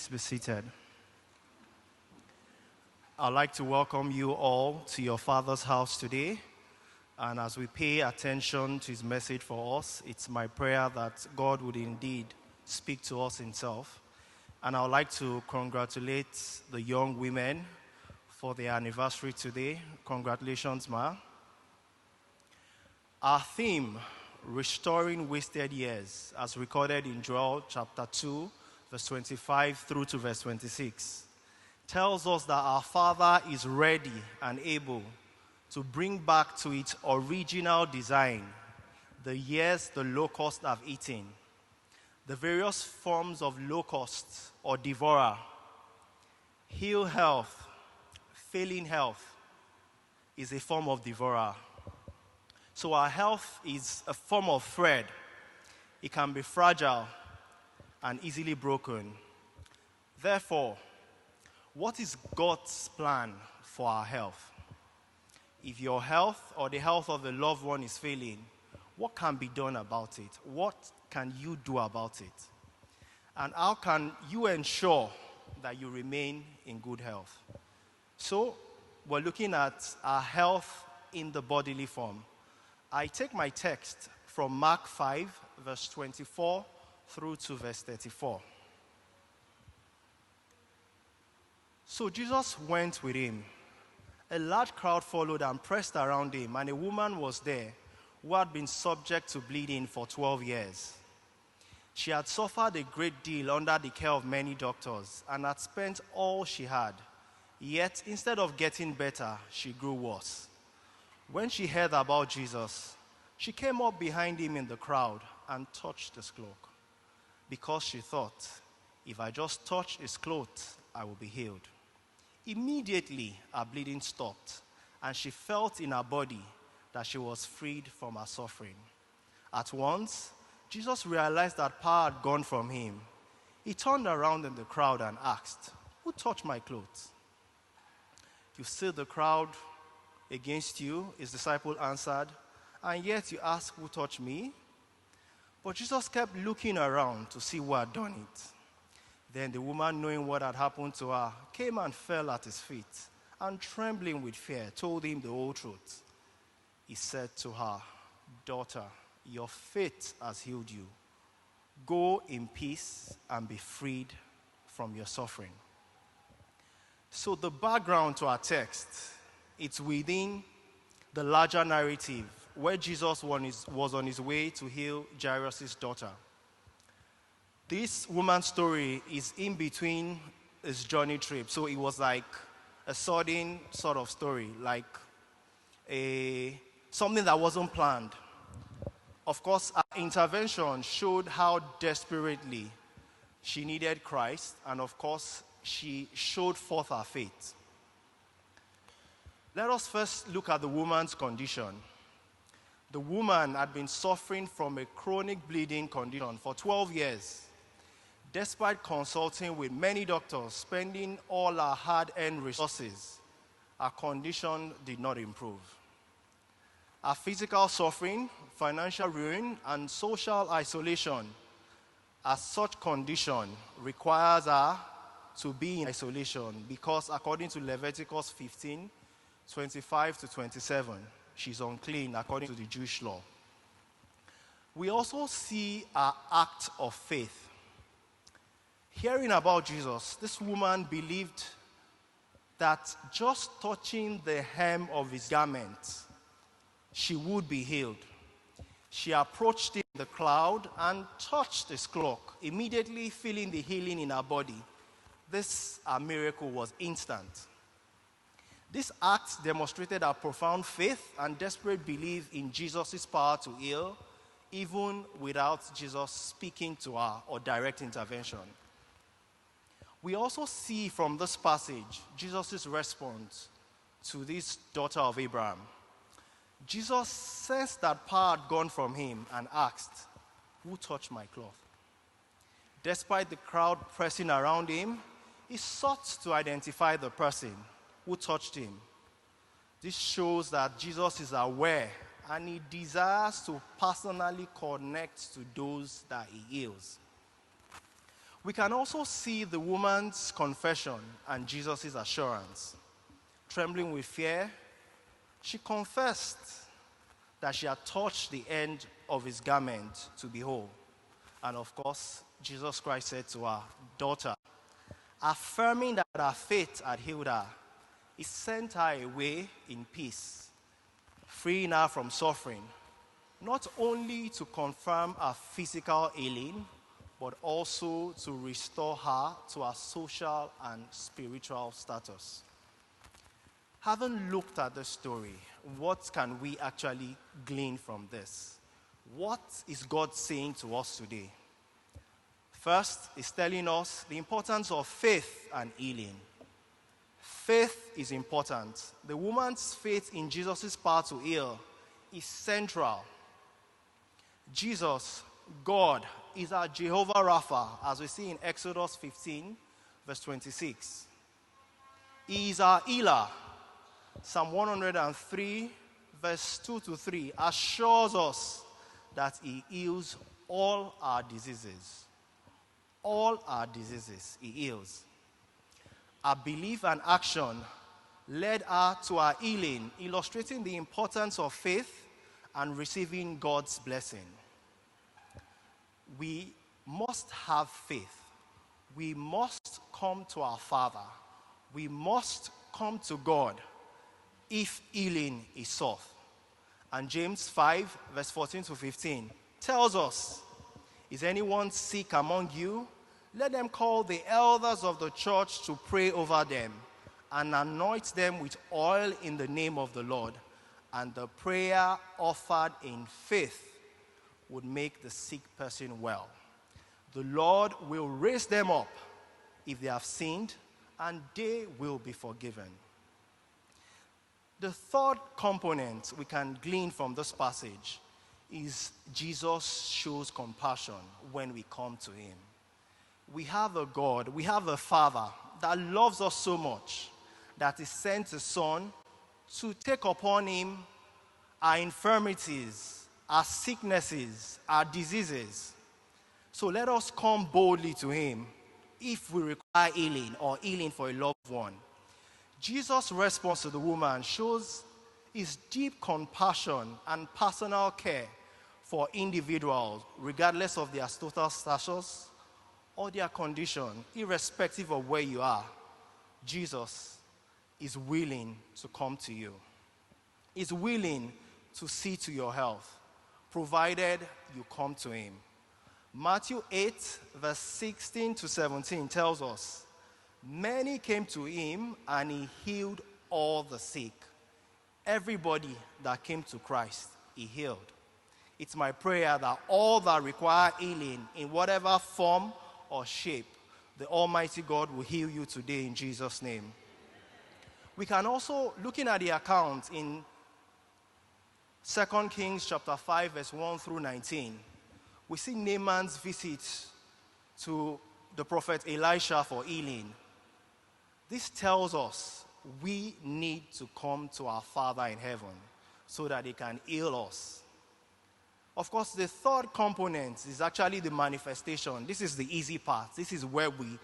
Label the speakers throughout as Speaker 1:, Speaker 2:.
Speaker 1: Please be seated. I'd like to welcome you all to your Father's house today. And as we pay attention to his message for us, it's my prayer that God would indeed speak to us himself. And I would like to congratulate the young women for their anniversary today. Congratulations, Ma. Our theme, Restoring Wasted Years, as recorded in Joel chapter 2, verse 25 through to verse 26, tells us that our Father is ready and able to bring back to its original design the years the locusts have eaten. The various forms of locusts or devourer, ill health, failing health is a form of devourer. So our health is a form of thread. It can be fragile and easily broken. Therefore, what is God's plan for our health? If your health or the health of a loved one is failing, what can be done about it? What can you do about it? And how can you ensure that you remain in good health? So, we're looking at our health in the bodily form. I take my text from Mark 5, verse 24 through to verse 34. So Jesus went with him. A large crowd followed and pressed around him, and a woman was there who had been subject to bleeding for 12 years. She had suffered a great deal under the care of many doctors and had spent all she had. Yet, instead of getting better, she grew worse. When she heard about Jesus, she came up behind him in the crowd and touched his cloak, because she thought, if I just touch his clothes, I will be healed. Immediately, her bleeding stopped, and she felt in her body that she was freed from her suffering. At once, Jesus realized that power had gone from him. He turned around in the crowd and asked, "Who touched my clothes?" "You see the crowd against you," his disciple answered, "and yet you ask, 'Who touched me?'" But Jesus kept looking around to see who had done it. Then the woman, knowing what had happened to her, came and fell at his feet, and trembling with fear, told him the whole truth. He said to her, "Daughter, your faith has healed you. Go in peace and be freed from your suffering." So the background to our text, it's within the larger narrative where Jesus was on his way to heal Jairus' daughter. This woman's story is in between his journey trip. So it was like a sudden sort of story, like something that wasn't planned. Of course, her intervention showed how desperately she needed Christ, and of course, she showed forth her faith. Let us first look at the woman's condition. The woman had been suffering from a chronic bleeding condition for 12 years. Despite consulting with many doctors, spending all her hard-earned resources, her condition did not improve. Her physical suffering, financial ruin, and social isolation, as such condition requires her to be in isolation because according to Leviticus 15, 25 to 27, she's unclean according to the Jewish law. We also see her act of faith. Hearing about Jesus, this woman believed that just touching the hem of his garment, she would be healed. She approached him in the crowd and touched his cloak, immediately feeling the healing in her body. This miracle was instant. This act demonstrated her profound faith and desperate belief in Jesus' power to heal, even without Jesus speaking to her or direct intervention. We also see from this passage Jesus' response to this daughter of Abraham. Jesus sensed that power had gone from him and asked, "Who touched my cloth?" Despite the crowd pressing around him, he sought to identify the person who touched him. This shows that Jesus is aware and he desires to personally connect to those that he heals. We can also see the woman's confession and Jesus' assurance. Trembling with fear, she confessed that she had touched the end of his garment to be whole. And of course, Jesus Christ said to her, "Daughter," affirming that her faith had healed her, he sent her away in peace, freeing her from suffering, not only to confirm her physical healing, but also to restore her to her social and spiritual status. Having looked at the story, what can we actually glean from this? What is God saying to us today? First, it's telling us the importance of faith and healing. Faith is important. The woman's faith in Jesus' power to heal is central. Jesus, God, is our Jehovah Rapha, as we see in Exodus 15, verse 26. He is our healer. Psalm 103, verse 2 to 3, assures us that he heals all our diseases. All our diseases, he heals. Our belief and action led her to our healing, illustrating the importance of faith and receiving God's blessing. We must have faith. We must come to our Father. We must come to God if healing is sought. And James 5, verse 14 to 15 tells us, "Is anyone sick among you? Let them call the elders of the church to pray over them and anoint them with oil in the name of the Lord. And the prayer offered in faith would make the sick person well. The Lord will raise them up if they have sinned, and they will be forgiven." The third component we can glean from this passage is Jesus shows compassion when we come to him. We have a God, we have a Father that loves us so much that he sent his Son to take upon him our infirmities, our sicknesses, our diseases. So let us come boldly to him if we require healing or healing for a loved one. Jesus' response to the woman shows his deep compassion and personal care for individuals, regardless of their total status or their condition, irrespective of where you are. Jesus is willing to come to you. He's willing to see to your health, provided you come to him. Matthew 8, verse 16 to 17 tells us, "Many came to him, and he healed all the sick." Everybody that came to Christ, he healed. It's my prayer that all that require healing in whatever form or shape, the Almighty God will heal you today in Jesus' name. We can also, looking at the account in 2 Kings chapter 5, verse 1 through 19, we see Naaman's visit to the prophet Elisha for healing. This tells us we need to come to our Father in heaven so that he can heal us. Of course, the third component is actually the manifestation. This is the easy part. This is where we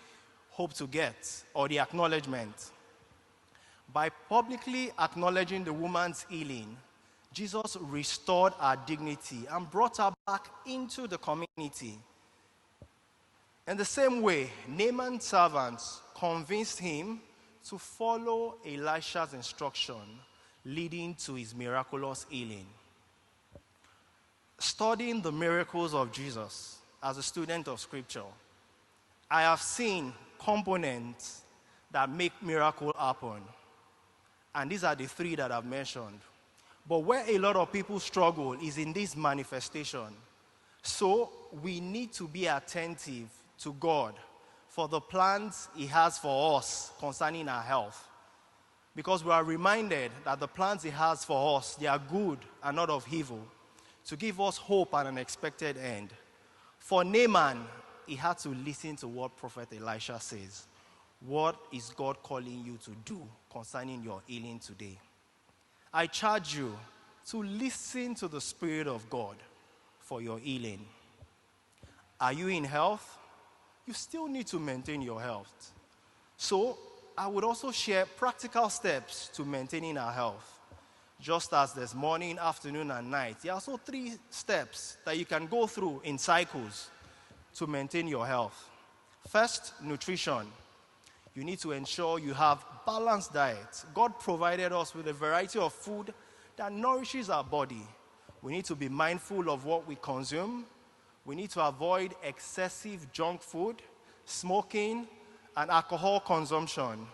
Speaker 1: hope to get, or the acknowledgement. By publicly acknowledging the woman's healing, Jesus restored her dignity and brought her back into the community. In the same way, Naaman's servants convinced him to follow Elisha's instruction, leading to his miraculous healing. Studying the miracles of Jesus as a student of Scripture, I have seen components that make miracle happen. And these are the three that I've mentioned. But where a lot of people struggle is in this manifestation. So we need to be attentive to God for the plans he has for us concerning our health. Because we are reminded that the plans he has for us, they are good and not of evil, to give us hope and an expected end. For Naaman, he had to listen to what Prophet Elisha says. What is God calling you to do concerning your healing today? I charge you to listen to the Spirit of God for your healing. Are you in health? you still need to maintain your health. So, I would also share practical steps to maintaining our health. Just as there's morning, afternoon, and night, there are also 3 steps that you can go through in cycles to maintain your health. First, nutrition. You need to ensure you have balanced diet. God provided us with a variety of food that nourishes our body. We need to be mindful of what we consume. We need to avoid excessive junk food, smoking, and alcohol consumption.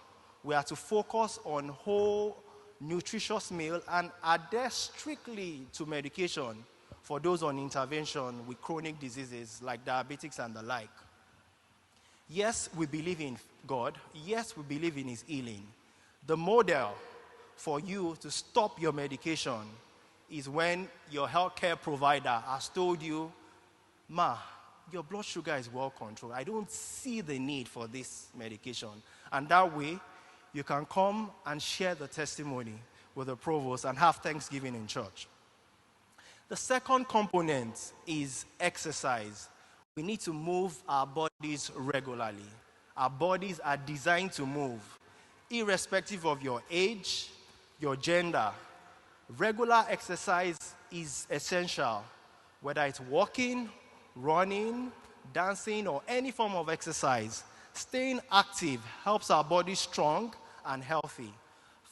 Speaker 1: We are to focus on whole, nutritious meal and adhere strictly to medication for those on intervention with chronic diseases like diabetics and the like. Yes, we believe in God. Yes, we believe in His healing. The model for you to stop your medication is when your healthcare provider has told you, "Ma, your blood sugar is well controlled. I don't see the need for this medication." And that way, you can come and share the testimony with the provost and have Thanksgiving in church. The second component is exercise. We need to move our bodies regularly. Our bodies are designed to move, irrespective of your age, your gender. Regular exercise is essential, whether it's walking, running, dancing, or any form of exercise. Staying active helps our body strong and healthy.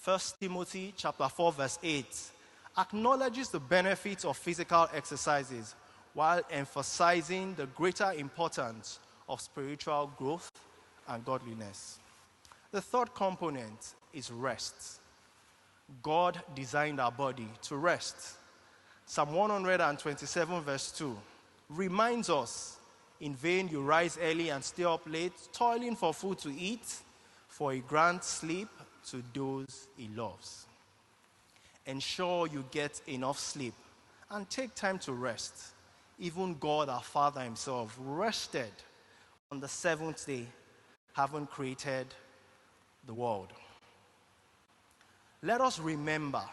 Speaker 1: 1 Timothy chapter 4, verse 8 acknowledges the benefits of physical exercises while emphasizing the greater importance of spiritual growth and godliness. The third component is rest. God designed our body to rest. Psalm 127, verse 2 reminds us, "In vain you rise early and stay up late, toiling for food to eat, for He grants sleep to those He loves." Ensure you get enough sleep and take time to rest. Even God, our Father Himself, rested on the 7th day, having created the world. Let us remember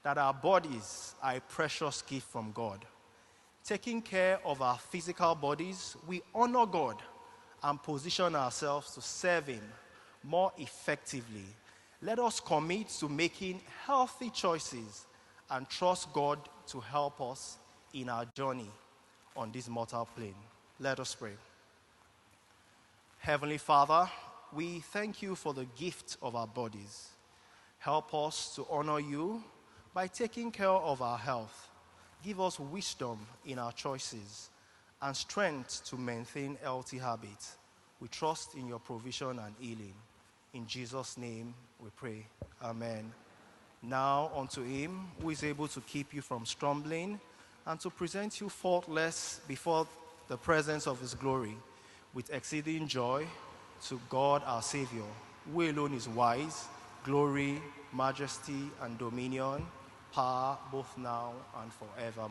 Speaker 1: that our bodies are a precious gift from God. Taking care of our physical bodies, we honor God and position ourselves to serve Him more effectively. Let us commit to making healthy choices and trust God to help us in our journey on this mortal plane. Let us pray. Heavenly Father, we thank You for the gift of our bodies. Help us to honor You by taking care of our health. Give us wisdom in our choices and strength to maintain healthy habits. We trust in Your provision and healing. In Jesus' name we pray. Amen. Now unto Him who is able to keep you from stumbling and to present you faultless before the presence of His glory with exceeding joy, to God our Savior, who alone is wise, glory, majesty, and dominion, power both now and forevermore.